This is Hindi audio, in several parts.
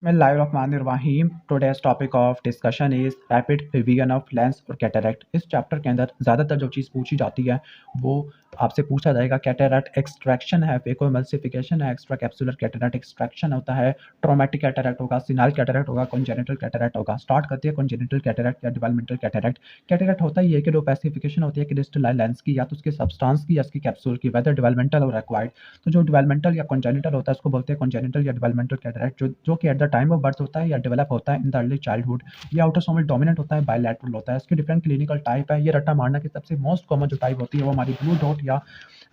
बिस्मिल्लाहिर्रहमानिर्रहीम। Today's topic of discussion is rapid revision of lens और कैटरैक्ट। इस चैप्टर के अंदर ज़्यादातर जो चीज़ पूछी जाती है वो आपसे पूछा जाएगा कैटरैक्ट एक्सट्रैक्शन है, फेकोएमल्सिफिकेशन है, एक्स्ट्रा कैप्सुलर कैटरैक्ट एक्सट्रैक्शन होता है, ट्रॉमेटिक कैटरैक्ट होगा, सिनाइल कैटरैक्ट होगा, कॉन्जेनिटल कैटरैक्ट होगा। स्टार्ट करते हैं कॉन्जेनिटल कैटरैक्ट या डेवलपमेंटल कैटरैक्ट। कैटरैक्ट होता ही है कि डोपेसिफिकेशन होती है क्रिस्टलाइन लेंस की, या तो उसके सब्सटेंस की या उसकी कैप्सूल की, वेदर डेवलपमेंटल और एक्वायर्ड। तो जो डेवलपमेंटल या कॉन्जेनिटल होता है उसको बोलते हैं कॉन्जेनिटल या डेवलपमेंटल कैटरैक्ट, जो कि at the time of birth होता है या डेवलप होता है इन द अर्ली चाइल्डहुड। ये ऑटोसोमल डोमिनेंट होता है, बायलैटरल होता है। इसके डिफरेंट क्लिनिकल टाइप है। ये रट्टा मारना की सबसे मोस्ट कॉमन जो टाइप होती है वो हमारी ब्लू डॉट या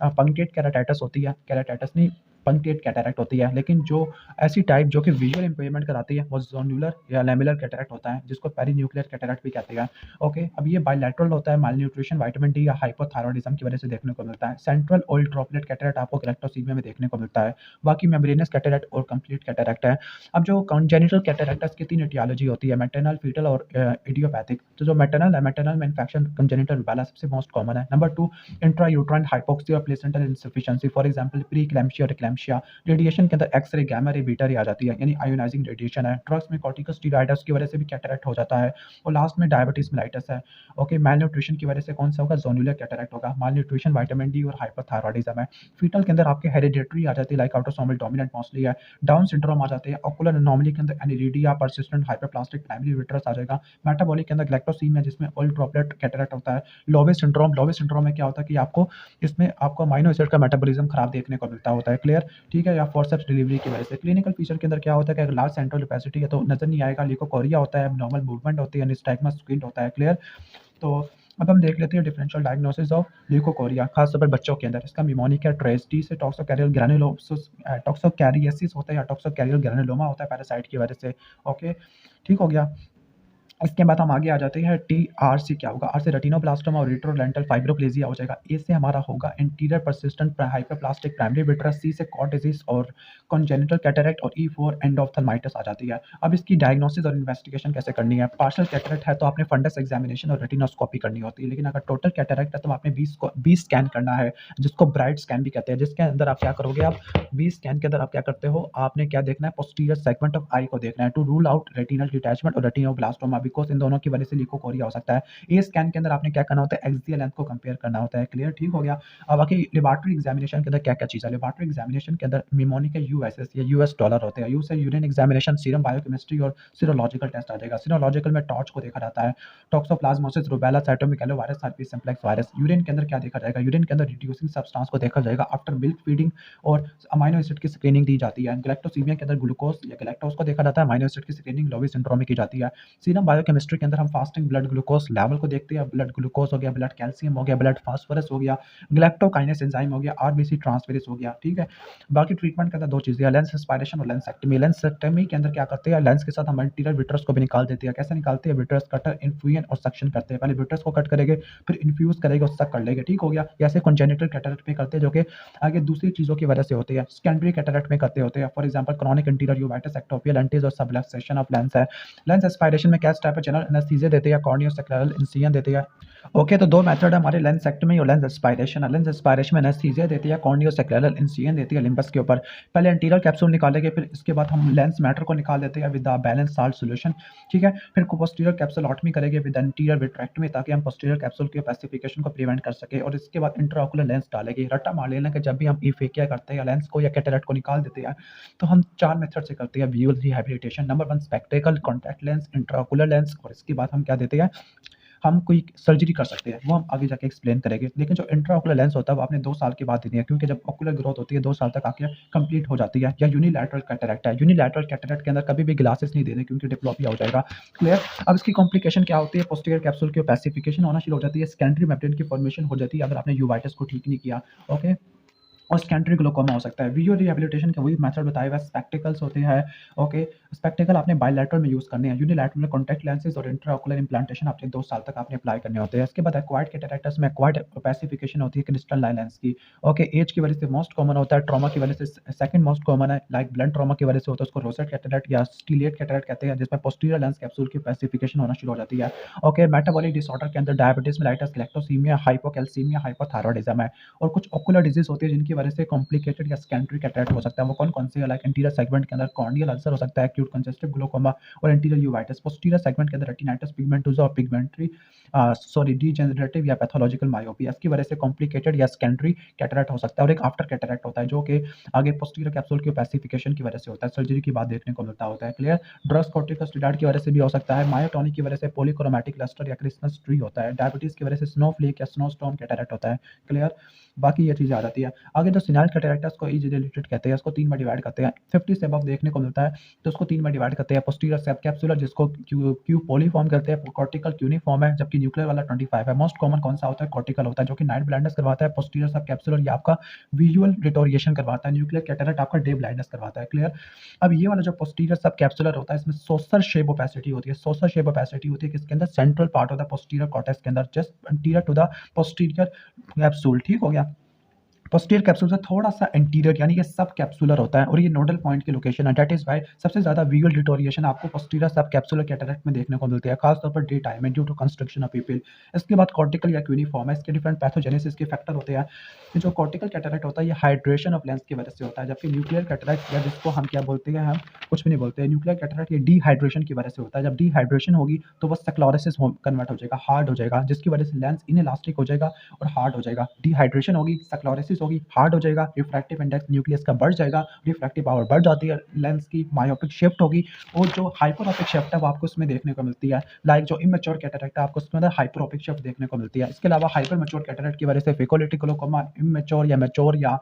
पंक्टेट केराटाइटिस होती है। केराटाइटिस नहीं, पंक्टेट कैटरैक्ट होती है। लेकिन जो ऐसी टाइप जो कि विजुअल इंपेयरमेंट कराती है वो जोनुलर या लैमेलर कैटरैक्ट होता है, जिसको पेरीन्यूक्लियर कैटरैक्ट भी कहते हैं। ओके, अब ये बायलैटरल होता है। मालन्यूट्रिशन, विटामिन डी या हाइपोथायरॉयडिज्म की वजह से देखने को मिलता है। सेंट्रल ऑयल ड्रॉपलेट कैटरैक्ट आपको गैलेक्टोसीमिया में देखने को मिलता है। बाकी मेम्ब्रेनस कैटरैक्ट और कंप्लीट कैटरैक्ट है। अब जो कॉन्जेनिटल कैटरैक्ट की तीन एटियोलॉजी होती है, मैटरनल, फीटल और इडियोपैथिक। तो जो मैटरनल है, मैटरनल में इन्फेक्शन कंजेनिटल रूबेला सबसे मोस्ट कॉमन है। नंबर 2, इंट्रा यूट्राइन हाइपोक्सिया और placental insufficiency, for example pre eclampsia और एक्लैम्पशिया। रेडिएशन के अंदर एक्स-रे, गामा रे, बीटा रे आ जाती है, यानी आयोनाइजिंग रेडिएशन है। ड्रग्स में कॉर्टिकोस्टेरॉइड्स की वजह से भी कैटरैक्ट हो जाता है। और लास्ट में डायबिटीज मेलाइटस है। ओके, माल न्यूट्रिशन की वजह से कौन सा होगा? जोनुलर कैटरैक्ट होगा। माल न्यूट्रिशन, विटामिन डी और हाइपोथायरॉयडिज्म है। फीटल के अंदर आपके हेरिडिटरी आ जाती है, लाइक ऑटोसोमल डोमिनेंट मोस्टली है। डाउन सिंड्रोम आ जाते हैं। ऑकुलर एनोमली के अंदर एनिरिडिया, परसिस्टेंट हाइपरप्लास्टिक प्राइमरी विट्रस आ जाएगा। मेटाबॉलिक के अंदर ग्लैक्टोसीमिया, जिसमें ऑयल ड्रॉपलेट कैटरैक्ट होता है। लोवे सिंड्रोम, लोवे सिंड्रोम में क्या होता है कि आपको अमीनो एसिड का मेटाबॉलिज्म खराब देखने को मिलता होता है। क्लियर? ठीक है। या फोर्सेप्स डिलीवरी की वजह से। क्लिनिकल फीचर के अंदर क्या होता है कि अगर लार्ज सेंट्रल कैपेसिटी है तो नजर नहीं आएगा, लिकोकोरिया होता है, एब्नॉर्मल मूवमेंट होती है, निस्टैग्मा स्क्विंट होता है। क्लियर? तो अब हम देख लेते हैं डिफरेंशियल डायग्नोसिस ऑफ ल्यूकोकोरिया, खासतौर पर बच्चों के अंदर। इसका निमोनिक है, ट्रेस टी से टॉक्सोकैरियल ग्रैनुलोसिस, टॉक्सोकैरिएसिस होता है या टॉक्सोकैरियल ग्रैनुलोमा होता है पैरासाइट की वजह से। ओके, ठीक हो गया। इसके बाद हम आगे आ जाते हैं। टी-आर से क्या होगा? आर से रेटिनोब्लास्टोमा और रेट्रोलेंटल फाइब्रोप्लेजिया हो जाएगा। ए से हमारा होगा anterior persistent hyperplastic primary vitreous. C से कॉट डिजीज और कॉन्जेनिटल कैटरैक्ट और ई फॉर एंडोफ्थल्माइटिस आ जाती है। अब इसकी डायग्नोसिस और इन्वेस्टिगेशन कैसे करनी है? पार्शियल कैटरैक्ट है तो आपने फंडस एग्जामिनेशन और रेटिनोस्कोपी करनी होती है। लेकिन अगर टोटल कैटरैक्ट है तो आपने 20 स्कैन करना है, जिसको ब्राइट स्कैन भी कहते हैं, जिसके अंदर आप क्या करोगे? आप 20 स्कैन के अंदर आप क्या करते हो? आपने क्या देखना है? पोस्टीरियर सेगमेंट ऑफ आई को देखना है to rule out retinal detachment और रेटिनोब्लास्टोमा, बिकॉज इन दोनों की वजह से ल्यूकोकोरिया हो सकता है। ए स्कैन के अंदर आपने क्या करना होता है? एक्सियल लेंथ को कंपेयर करना होता है। क्लियर? ठीक हो गया। अब बाकी लेबोरेटरी एग्जामिनेशन के अंदर क्या क्या चीज़ है? लेबोरेटरी एग्जामिनेशन के अंदर निमोनिक के यूएसएस या यूएस डॉलर होते हैं। यू से यूरिन एग्जामिनेशन, सीरम बायोकेमिस्ट्री और सीरोलॉजिकल टेस्ट आ जाएगा। सीरोलॉजिकल में टॉर्च को देखा जाता है, toxoplasmosis, rubella, cytomegalo virus, herpes simplex virus. Urine के अंदर क्या देखा जाएगा? यूरिन के अंदर रिड्यूसिंग सब्सटेंस को देखा जाएगा आफ्टर मिल्क फीडिंग और अमीनो एसिड की स्क्रीनिंग दी जाती है। गैलेक्टोसीमिया के अंदर ग्लूकोज या गैलेक्टोज को देखा जाता है, अमीनो एसिड की स्क्रीनिंग लोवी सिंड्रोम में की जाती है। सीरम बायोकेमिस्ट्री के अंदर हम फास्टिंग ब्लड ग्लूकोज लेवल को देखते हैं। ब्लड ग्लूकोज हो गया, ब्लड कैल्शियम हो गया, ब्लड फास्फोरस हो गया, गैलेक्टोकाइनेस एंजाइम हो गया, आरबीसी ट्रांसफेरेज हो गया। ठीक है। बाकी ट्रीटमेंट के अंदर दो चीज़ें, लेंस एस्पायरेशन और लेंसेक्टमी। लेंसेक्टमी के अंदर क्या करते हैं? लेंस के साथ हम एंटीरियर विट्रस को भी निकाल देते हैं। कैसे निकालते हैं? विट्रस कटर, इन्फ्यूजन और सक्शन करते हैं। पहले विट्रस को कट करेंगे, फिर इन्फ्यूज करेंगे और सक कर लेंगे। ठीक हो गया। ऐसे कॉन्जेनिटल कैटरैक्ट में करते हैं, जो कि आगे दूसरी चीज़ों की वजह से होती है। सेकेंडरी कैटरैक्ट में करते होते हैं, for example chronic interior uveitis, ectopia lentils और सबलक्सेशन ऑफ लेंस है। लेंस एस्पायरेशन में क्या टाइप है? जनरल एनेस्थीसिया देते हैं, कॉर्नियोसेक्युलर इंसिजन देते हैं। ओके, तो दो मेथड है हमारे, लेंसेक्टमी और लेंस एस्पायरेशन। लेंस एस्पायरेशन में एनेस्थीसिया देती है, कॉर्नियोसेक्युलर इंसिजन देती है लिम्बस के ऊपर। पहले एंटीरियर कैप्सूल निकालेंगे, फिर इसके बाद हम लेंस मैटर को निकाल देते हैं with the balance salt solution. ठीक है। फिर पोस्टीरियर कैप्सूलोटमी करेंगे विद एंटीरियर विट्रेक्टमी, ताकि हम पोस्टीरियर कैप्सूल के पैसिफिकेशन को प्रिवेंट कर सके। और इसके बाद इंट्राओकुलर लेंस डालेंगे। रट्टा मार लेना कि जब भी हम इफेकिया करते हैं या लेंस को या कैटरैक्ट को निकाल देते हैं तो हम 4 मेथड से करते हैं visual rehabilitation. Number 1 spectacle, contact lens, intraocular lens, और इसके बाद हम क्या देते हैं? हम कोई सर्जरी कर सकते हैं, वो हम आगे जाके एक्सप्लेन करेंगे। लेकिन जो इंट्राओकुलर लेंस होता है वो आपने 2 साल के बाद देनी है, क्योंकि जब ओकुलर ग्रोथ होती है 2 साल तक आके कंप्लीट हो जाती है। या यूनिलैटरल कैटरैक्ट है, यूनिलैटरल कैटरैक्ट के अंदर कभी भी ग्लासेस नहीं देने, क्योंकि डिप्लोपिया हो जाएगा। क्लियर? अब इसकी कॉम्प्लिकेशन क्या होती है? पोस्टीरियर कैप्सूल की पैसिफिकेशन होना शुरू हो जाती है, सेकेंडरी मेम्ब्रेन की फॉर्मेशन हो जाती है अगर आपने यूवाइटिस को ठीक नहीं किया। ओके, और सेकेंडरी ग्लूकोमा हो सकता है। विजुअल रिहैबिलिटेशन के वही मेथड बताए हुए स्पेक्टिकल्स होते हैं। ओके, स्पेक्टिकल आपने बायलैटरल में यूज़ करने हैं, यूनिलैटरल में कॉन्टैक्ट लेंसेज और इंट्राओकुलर इम्प्लांटेशन आपने 2 साल तक आपने अप्लाई करने होते हैं। इसके बाद एक्वायर्ड कैटरैक्टस में एक्वायर्ड पैसिफिकेशन होती है क्रिस्टलाइन लेंस की। ओके, एज की वजह से मोस्ट कॉमन होता है, ट्रॉमा की वजह से सेकंड मोस्ट कॉमन है, लाइक ब्लंट ट्रॉमा की वजह से होता है, उसको रोसेट कैटरैक्ट या स्टीलिएट कैटरैक्ट कहते हैं, जिसमें पोस्टीरियर लेंस कैप्सूल की पैसिफिकेशन होना शुरू हो जाती है। ओके, मेटाबॉलिक डिसऑर्डर के अंदर diabetes mellitus, galactosaemia, hypocalcaemia, hypothyroidism है। और कुछ ओकुलर डिजीज होती है जिनकी वजह से कॉम्प्लिकेटेड या सेकेंडरी कैटरेक्ट हो सकता है। वो कौन-कौन से लाइक एंटीरियर सेगमेंट के अंदर कॉर्नियल अल्सर हो सकता है, एक्यूट कंजेस्टिव ग्लोकोमा और एंटीरियर यूवाइटिस। पोस्टीरियर सेगमेंट के अंदर रेटिनाइटिस पिगमेंटोसा और डीजेनरेटिव या पैथोलॉजिकल मायोपिया। इसकी वजह से कॉम्प्लिकेटेड या सेकेंडरी कैटरेक्ट हो सकता है। और एक आफ्टर कैटरेक्ट होता है जो कि आगे पोस्टीरियर कैप्सूल की ओपेसिफिकेशन की वजह से होता है, सर्जरी के बाद देखने को मिलता होता है। क्लियर? ड्रग्स कॉर्टिकोस्टेरॉइड की वजह से भी हो सकता है। मायोटोनिक की वजह से पॉलीक्रोमैटिक क्लस्टर या क्रिस्मस ट्री होता है। डायबिटीज की वजह से स्नोफ्लेक या स्नोस्टॉर्म कैटरेक्ट होता है। क्लियर? बाकी ये चीज़ें आ जाती है। आगे जो सिनाइल कैटरेक्ट है उसको एज रिलेटेड कहते हैं, इसको 3 में डिवाइड करते हैं। 50 से अबव देखने को मिलता है तो उसको 3 में डिवाइड करते हैं। पोस्टीरियर सब कैप्सुलर जिसको क्यूपोलीफॉर्म कहते हैं, कॉर्टिकल क्यूनिफॉर्म है, जबकि न्यूक्लियर वाला 25 है। मोस्ट कॉमन कौन सा होता है? कॉर्टिकल होता है, जो कि नाइट ब्लाइंडनेस करवाता है। पोस्टीरियर सब कैप्सुलर ये आपका विजुअल डिटोरिएशन करवाता है। न्यूक्लियर कैटरेक्ट आपका डे ब्लाइंडनेस करवाता है। क्लियर? अब ये वाला जो पोस्टीरियर सब कैप्सुलर होता है इसमें सोसर शेप ओपेसिटी होती है। सोसर शेप ओपेसिटी होती है किसके अंदर? Central part of the posterior cortex के अंदर, just anterior to the posterior capsule. ठीक हो गया? पोस्टीरियर कैप्सूल से थोड़ा-सा एंटीरियर यानी कि सब कैप्सुलर होता है और ये नोडल पॉइंट की लोकेशन है। दैट इज़ व्हाई सबसे ज़्यादा विजुअल डिटोरिएशन आपको पोस्टीरियर सब कैप्सुलर कैटरेक्ट में देखने को मिलती है, खास तौर पर डे टाइम में due to constriction of pupil. इसके बाद कॉर्टिकल या क्यूनिफॉर्म है, इसके डिफरेंट पैथोजेनेसिस के फैक्टर होते हैं। ये जो कॉर्टिकल कैटरेक्ट होता है ये हाइड्रेशन ऑफ लेंस की वजह से होता है, जबकि न्यूक्लियर कैटरेक्ट या जिसको हम क्या बोलते हैं, हम कुछ भी नहीं बोलते हैं। न्यूक्लियर कैटरेक्ट ये डिहाइड्रेशन की वजह से होता है। जब डिहाइड्रेशन होगी तो वो स्क्लेरोसिस कन्वर्ट हो जाएगा, हार्ड हो जाएगा, जिसकी वजह से लेंस इनइलास्टिक हो जाएगा और हार्ड हो जाएगा। डिहाइड्रेशन होगी, स्क्लेरोसिस होगी, हार्ड हो जाएगा, रिफ्रैक्टिव इंडेक्स न्यूक्लियस का बढ़ जाएगा, रिफ्रैक्टिव पावर बढ़ जाती है लेंस की, मायोपिक शिफ्ट होगी और जो हाइपरोपिक शिफ्ट है वो आपको इसमें देखने को मिलती है। लाइक जो इमेच्योर कैटरेक्ट है आपको उसके अंदर हाइपरोपिक शिफ्ट देखने को मिलती है। इसके अलावा हाइपर मैच्योर कैटरेक्ट की वजह से फेकोलिटिक ग्लोकोमा, इमेच्योर या मैच्योर या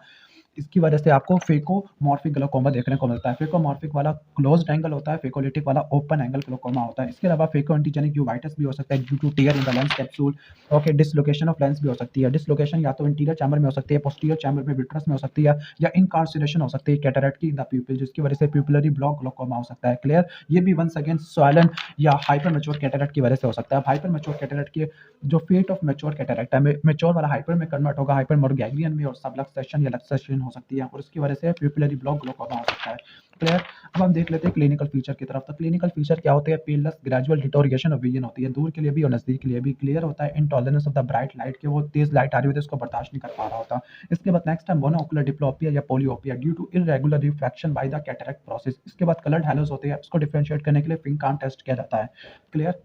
इसकी वजह से आपको फेकोमॉर्फिक ग्लोकोमा देखने को मिलता है। फेकोमॉर्फिक वाला क्लोज्ड एंगल होता है, फेकोलिटिक वाला ओपन एंगल ग्लोकोमा होता है। इसके अलावा फेको एंटीजेनिक यूवाइटिस भी हो सकता है due to tear in the lens capsule. Okay, dislocation of lens भी हो सकती है। डिसलोकेशन या तो इंटीरियर चैम्बर में हो सकती है, पोस्टीरियर चैम्बर में विट्रस में हो सकती है, या इनकार्सिनेशन हो सकती है कैटरेक्ट की इन द प्यूपिल, जिसकी वजह से प्यूपिलरी ब्लॉक ग्लोकोमा हो सकता है। क्लियर? ये भी वंस अगेन स्वैलन या हाइपर मैच्योर कैटरेक्ट की वजह से हो सकता है। हाइपर मैच्योर कैटरेक्ट की जो फेट ऑफ मैच्योर कैटरेक्ट है, मैच्योर वाला हाइपर में कन्वर्ट होगा हाइपर मोरगैग्लियन में और सबलक्सेशन या लक्सेशन हो सकती है और इसकी वजह से प्यूपिलरी ब्लॉक ग्लोकोमा हो सकता है। क्लियर? अब हम देख लेते हैं क्लिनिकल फीचर की तरफ। तो क्लिनिकल फीचर क्या होते हैं? Paleness, gradual deterioration of vision होती है, दूर के लिए भी और नजदीक के लिए भी। क्लियर होता है intolerance of the bright light, के वो तेज लाइट आ रही होती है उसको बर्दाश्त नहीं कर पा रहा होता। इसके बाद नेक्स्ट है मोनोओकुलर डिप्लोपिया या polyopia due to irregular refraction by the cataract process. इसके बाद कलर्ड हैलोस होते हैं, उसको डिफरेंशिएट करने के लिए फिंकान टेस्ट किया जाता है। क्लियर?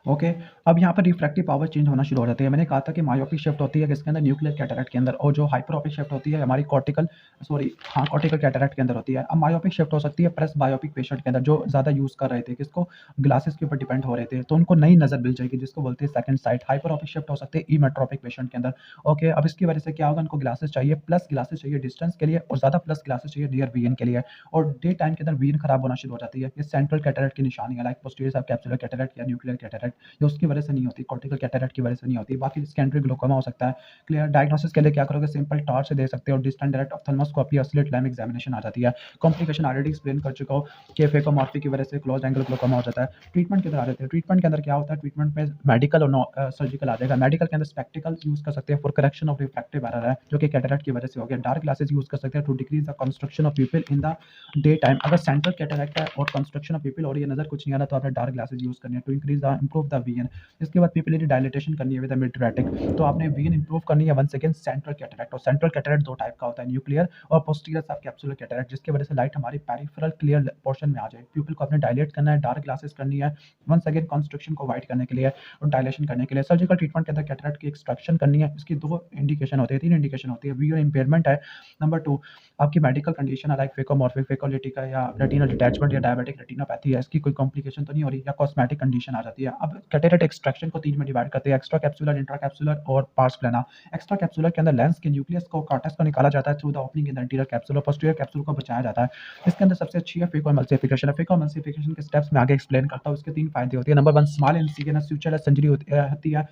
ओके, अब यहाँ पर रिफ्रैक्टिव पावर चेंज होना शुरू हो जाती है। मैंने कहा था कि मायोपिक शिफ्ट होती है किसके अंदर? न्यूक्लियर कैटरेक्ट के अंदर, और जो हाइपरोपिक शिफ्ट होती है हमारी कॉर्टिकल कैटरेक्ट के अंदर होती है। अब मायोपिक शिफ्ट हो सकती है प्रेस बायोपिक पेशेंट के अंदर जो ज़्यादा यूज़ कर रहे थे, किसको? ग्लासेस के ऊपर डिपेंड हो रहे थे, तो उनको नई नज़र मिल जाएगी जिसको बोलते हैं सेकंड साइट। हाइपरोपिक शिफ्ट हो सकती है इमेट्रोपिक पेशेंट के अंदर। ओके, अब इसकी वजह से क्या होगा? उनको ग्लासेस चाहिए, प्लस ग्लासेस चाहिए डिस्टेंस के लिए और ज़्यादा प्लस ग्लासेस चाहिए नियर विजन के लिए, और डे टाइम के अंदर विजन खराब होना शुरू हो जाती है। ये सेंट्रल कैटरेक्ट की निशानी है, like posterior sub capsular cataract या न्यूक्लियर कैटरेक्ट, ये उसकी वजह से नहीं होती, कॉर्टिकल कैटरेक्ट की वजह से नहीं होती। बाकी सेकेंडरी ग्लोकोमा हो सकता है। क्लियर? डायग्नोसिस के लिए क्या करोगे? सिंपल टॉर्च से दे सकते हो, डिस्टेंट डायरेक्ट ऑप्थेल्मोस्कोपी और स्लिट लैम्प एग्जामिनेशन आ जाती है। कॉम्प्लिकेशन ऑलरेडी एक्सप्लेन कर चुका हूँ कि फेकोमॉर्फी की वजह से क्लोज एंगल ग्लोकोमा हो जाता है। ट्रीटमेंट किधर आ जाते हैं? ट्रीटमेंट के अंदर क्या होता है? ट्रीटमेंट में मेडिकल और सर्जिकल आ जाएगा। मेडिकल के अंदर स्पेक्टिकल यूज कर सकते हैं for correction of refractive error है, जो कि कैटरेक्ट की वजह से हो गया। डार्क ग्लासेस यूज कर सकते हैं to decrease the constriction of pupil in the day time. अगर सेंट्रल कैटरेक्ट है और कंस्ट्रक्शन ऑफ प्यूपिल और ये नजर कुछ नहीं आ रहा तो आपने डार्क ग्लासेस यूज करनी है to increase the improve the vision. इसके बाद पिपिलरी डायलिटेशन करनी है विद अ मिडरेटिक, तो आपने विजन इंप्रूव करनी है वंस अगेन सेंट्रल कैटरेक्ट। और सेंट्रल कैटरेक्ट दो टाइप का होता है, न्यूक्लियर और पोस्टीरियर सब कैप्सुलर कैटरेक्ट, जिसकी वजह से लाइट हमारी पेरिफेरल क्लियर पोर्शन में आ जाए। प्यूपिल को आपने डायलेट करना है, डार्क ग्लासेस करनी है वंस अगेन कंस्ट्रक्शन को वाइट करने के लिए और डायलेशन करने के लिए। सर्जिकल ट्रीटमेंट के अंदर कैटरेक्ट की एक्सट्रैक्शन करनी है। इसकी दो इंडिकेशन होती है, तीन इंडिकेशन होती है। विजुअल इंपेयरमेंट है, नंबर 2 आपकी मेडिकल कंडीशन है लाइक फेकोमॉर्फिक, फेकोलिटिका या रेटिनल डिटैचमेंट या डायबिटिक रेटिनोपैथी है, इसकी कोई कॉम्प्लिकेशन तो नहीं हो रही, या कॉस्मेटिक कंडीशन आ जाती है। अब कैटरेक्ट एक्सट्रैक्शन को तीन में डिवाइड करते हैं, एक्स्ट्रा कैप्सुलर, इंट्रा कैप्सुलर और पार्स प्लाना। एक्स्ट्रा कैप्सुलर के अंदर लेंस के न्यूक्लियस को कॉर्टेक्स को निकाला जाता है through the opening in the interior capsule, और पोस्टीरियर कैप्सूल को बचाया जाता है। इसके अंदर सबसे अच्छी है फेकोएमल्सिफिकेशन। फेकोएमल्सिफिकेशन के स्टेप्स में आगे एक्सप्लेन करता हूँ। इसके तीन फायदे होते हैं। नंबर 1 स्मॉल इंसिजन सुचरलेस सर्जरी होती है,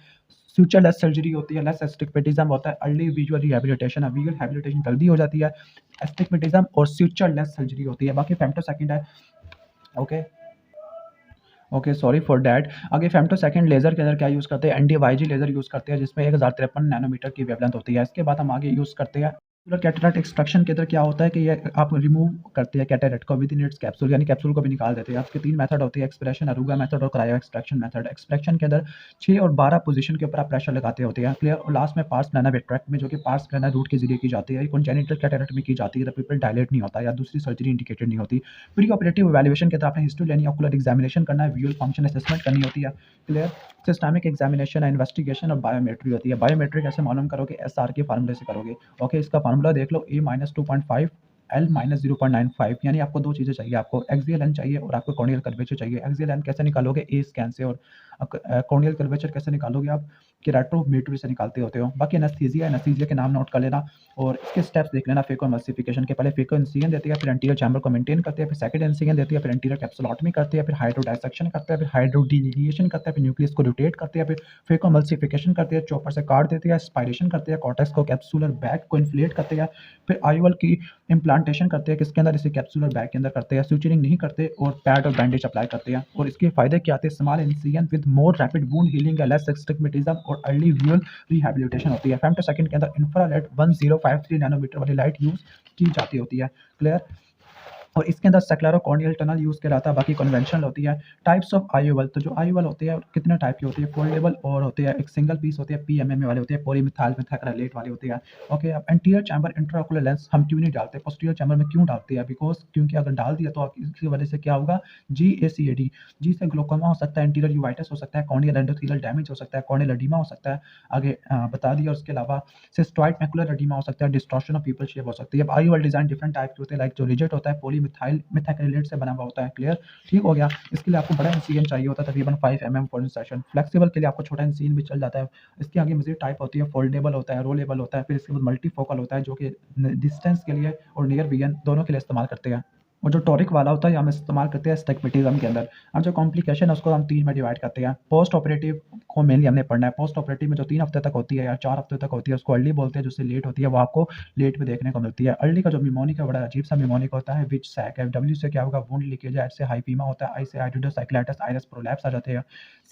सुचरलेस सर्जरी होती है, लेस एस्टिग्मेटिज्म होता है, अर्ली विजुअल रिहैबिलिटेशन है, विजुअल रिहैबिलिटेशन जल्दी हो जाती है, एस्टिग्मेटिज्म और सुचरलेस सर्जरी होती है। बाकी फेमटोसेकंड है। Okay okay, sorry for that. आगे फेमटोसेकंड लेजर के अंदर क्या यूज़ करते हैं? एनडीवाईजी लेजर यूज़ करते हैं जिसमें 1053 नैनोमीटर की वेवलेंथ होती है। इसके बाद हम आगे यूज़ करते हैं कैटरेक्ट एक्सट्रैक्शन के अंदर क्या होता है कि ये आप रिमूव करते हैं कैटरेक्ट को विद इन इट्स कैप्सूल, यानी कैप्सूल को भी निकाल देते हैं। आपके 3 मेथड होती है, एक्सप्रेशन, अरूगा मेथड और क्रायो एक्सट्रैक्शन मेथड। एक्सट्रैक्शन के अंदर 6 और 12 पोजीशन के ऊपर आप प्रेशर लगाते होते हैं, क्लियर। और लास्ट में पार्स प्लाना विट्रेक्ट में, जो कि पार्स प्लाना रूट के जरिए की जाती है, कॉन्जेनिटल कैटरेक्ट में की जाती है, तो पिपल डायलेट नहीं होता या दूसरी सर्जरी इंडिकेटेड नहीं होती। प्री ऑपरेटिव इवैल्यूएशन के अंदर आपने हिस्ट्री लेनी है, ऑकुलर एग्जामिनेशन करना है, विजुअल फंक्शन असेसमेंट करनी होती है, क्लियर। सिस्टमिक एग्जामिनेशन है, इन्वेस्टिगेशन और बायोमेट्री होती है। बायोमेट्री कैसे मालूम करोगे? एसआर के फार्मूले से करोगे। ओके, इसका फार्मूला देख लो, ए माइनस 2.5 एल माइनस 0.95, यानी आपको दो चीज़ें चाहिए, आपको एक्सियल एन चाहिए और आपको कॉर्नियल कर्वेचर चाहिए। एक्सियल एन कैसे निकालोगे? ए स्कैन से, और कॉर्नियल कर्वेचर कैसे निकालोगे आप? केराटोमेट्री से निकालते होते हो। बाकी एनेस्थीसिया के नाम नोट कर लेना और इसके स्टेप्स देख लेना। फेको एमल्सिफिकेशन के पहले फेको इंसिजन देती है, फिर एंटीरियर चैम्बर को मेंटेन करते हैं, फिर सेकंड इंसिजन देती है, फिर एंटीरियर कैप्सुलोटमी करते हैं, फिर हाइड्रोडाइसेक्शन करते हैं, फिर हाइड्रोडिलिनिएशन करते हैं, फिर न्यूक्लियस को रोटेट करते हैं, फिर फेको एमल्सिफिकेशन करते हैं, चॉपर से काट देते हैं, स्पाइरेशन करते हैं, कॉर्टेक्स को कैप्सुलर बैग को इन्फ्लेट करते हैं, फिर आईओएल की इम्प्लांटेशन करते हैं, किसके अंदर? इसे कैप्सुलर बैग के अंदर करते हैं, सूचरिंग नहीं करते और पैड और बैंडेज अप्लाई करते हैं। और इसके फायदे क्या आते हैं? Small incision with more rapid wound healing, less astigmatism और अर्ली व्यूअल रिहैबिलिटेशन होती है। फेमटोसेकंड के अंदर इंफ्रारेड 1053 नैनोमीटर वाली लाइट यूज की जाती होती है, क्लियर। और इसके अंदर सेक्लेरोकॉर्नियल टनल यूज़ किया जाता है, बाकी कन्वेंशनल होती है। टाइप्स ऑफ आईओएल, तो जो आईओएल होती है कितने टाइप की होती है? फोल्डेबल और होती है, एक सिंगल पीस होती है, पीएमएम वाले होते हैं, पॉलीमिथाइल मेथाक्रेलेट वाली होती है। ओके, अब एंटीरियर चैम्बर इंट्राओकुलर लेंस हम क्यों नहीं डालते? पोस्टीरियर चैम्बर में क्यों डालते हैं? बिकॉज क्योंकि अगर डाल दिया तो इसकी वजह से क्या होगा? GACAD, जी से ग्लोकोमा हो सकता है, एंटीरियर यूवाइटिस हो सकता है, कॉर्नियल एंडोथेलियल डैमेज हो सकता है, कॉर्नियल एडिमा हो सकता है, आगे बता दिया। और उसके अलावा सिस्टॉइड मैकुलर एडिमा हो सकता है, डिस्टॉर्शन ऑफ पीपल शेप हो सकती है। अब आईओएल डिजाइन डिफरेंट टाइप के होते हैं, लाइक जो रिजिड होता है पॉलीमिथाइल मेथाक्रेलेट से बना हुआ होता है, क्लियर। ठीक हो गया। इसके लिए आपको बड़ा इंसिजन चाहिए होता है, तकरीबन 5 mm फॉर इंसर्शन। फ्लेक्सिबल के लिए आपको छोटा इंसिजन भी चल जाता है। इसके आगे मजीद टाइप होती है, फोल्डेबल होता है, रोलेबल होता है, फिर इसके बाद मल्टीफोकल होता है, जो कि डिस्टेंस के लिए और नियर विजन दोनों के लिए इस्तेमाल करते हैं। और जो टॉरिक वाला होता है हम इस्तेमाल करते हैं स्टिग्मेटिज्म के अंदर। अब जो कॉम्प्लिकेशन है उसको हम 3 में डिवाइड करते हैं। पोस्ट ऑपरेटिव को मेनली हमने पढ़ना है। पोस्ट ऑपरेटिव में जो 3 हफ्ते तक होती है या 4 हफ्ते तक होती है उसको अर्ली बोलते हैं, जिससे लेट होती है वो आपको लेट में देखने को मिलती है। अर्ली का जो निमोनिक है बड़ा अजीब सा निमोनिक होता है, विच सैक है। डब्ल्यू से क्या होगा? वुंड लीकेज है। एच से हाइपीमा होता है, आई से हाइड्रोसाइक्लाइटिस, आइरिस प्रोलैप्स आ जाते हैं,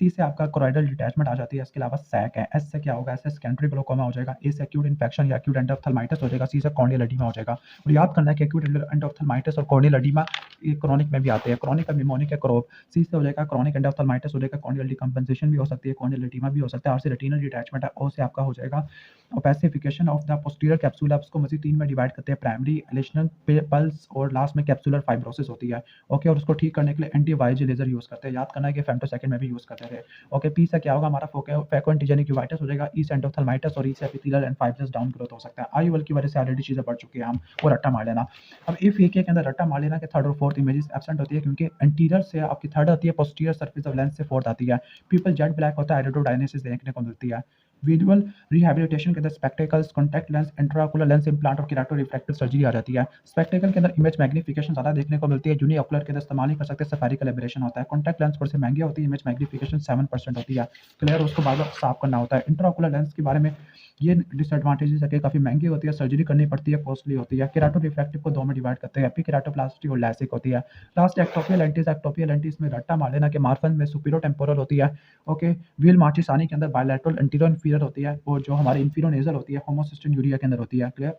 सी से आपका कोरोइडल डिटैचमेंट आ जाती है, इसके अलावा सैक है। एस से क्या होगा? एस से सेकेंडरी ग्लोकोमा हो जाएगा, ए से एक्यूट इन्फेक्शन या एक्यूट एंडोथेल्माइटिस हो जाएगा, सी से कॉर्नियल एडिमा हो जाएगा। और याद करना है कि एक्यूट एंडोथेल्माइटिस और कॉर्नियल एडिमा ये क्रॉनिक में भी आते हैं। क्रॉनिक का निमोनिक है क्रोप, सी से हो जाएगा क्रॉनिक एंडोथेल्माइटिस हो जाएगा, कॉर्नियल डिकम्पेंसेशन भी हो सकती है, कॉर्नियल एडिमा भी हो सकता है, आर से रेटिनल डिटैचमेंट है, ओ से आपका हो जाएगा opacification of the posterior capsule. आप इसको मजीद 3 में डिवाइड करते हैं, प्राइमरी, एलिशनल, पल्स और लास्ट में कैप्सुलर फाइब्रोसिस होती है। ओके, और उसको ठीक करने के लिए एंटीवाइज लेजर यूज करते हैं। याद करना है कि फेमटोसेकंड में भी यूज करते थे। ओके, पी से क्या होगा? हमारा फैको एंटीजेनिक यूवाइटिस हो जाएगा, ई से एंडोथेल्माइटिस और ई से epithelial and fibrous down growth हो सकता है। आईओएल की वजह से ऑलरेडी चीजें बढ़ चुकी है, हम वो रट्टा मार लेना। अब इफ ए के अंदर रट्टा मार लेना कि थर्ड और फोर्थ इमेजेस एब्सेंट होती है, क्योंकि एंटीरियर से आपकी थर्ड आती है, पोस्टीरियर सरफेस ऑफ लेंस से फोर्थ आती है। पीपल जेट ब्लैक होता है, आइरिडोडायनेसिस देखने को मिलती है। विजुअल रिहैबिलिटेशन के अंदर spectacles, contact lens, intraocular lens implant और केराटो रिफ्रैक्टिव सर्जरी आ जाती है। स्पेक्टेकल के अंदर इमेज मैग्निफिकेशन ज़्यादा देखने को मिलती है, यूनिओकुलर के अंदर इस्तेमाल नहीं कर सकते, सफेरिकल एबरेशन होता है। कॉन्टैक्ट लेंस थोड़ी सी महंगी होती है, इमेज मैग्निफिकेशन 7% होती है, क्लियर। उसको बार बार साफ करना होता है। इंट्राओकुलर लेंस के बारे में ये डिसएडवांटेजेस है कि काफ़ी महंगी होती है, सर्जरी करनी पड़ती है, कॉस्टली होती है। केराटो रिफ्रैक्टिव को 2 में डिवाइड करते हैं, एपिकेराटोप्लास्टी और लैसिक होती है। लास्ट एक्टोपियल लेंटिस, एक्टोपियल लेंटिस में रट्टा मार लेना कि मार्फन में सुपीरियर टेम्पोरल होती है। ओके, व्हील मार्चिसानी के अंदर बायलैटरल एंटीरियर इंफीरियर होती है, और जो हमारी इंफीरियर नेजल होती है होमोसिस्टिन यूरिया के अंदर होती है, क्लियर।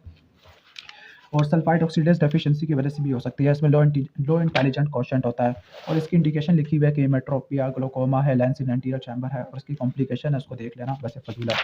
और सल्फाइड ऑक्सीडेज डेफिशिएंसी की वजह से भी हो सकती है। इसमें लो इंटेलिजेंट क्वोशिएंट होता है, और इसकी इंडिकेशन लिखी हुई है कि मेट्रोपिया, ग्लोकोमा है, लेंस इन एंटीरियर चैम्बर है, और इसकी कॉम्प्लिकेशन है, उसको देख लेना, वैसे फजूल है।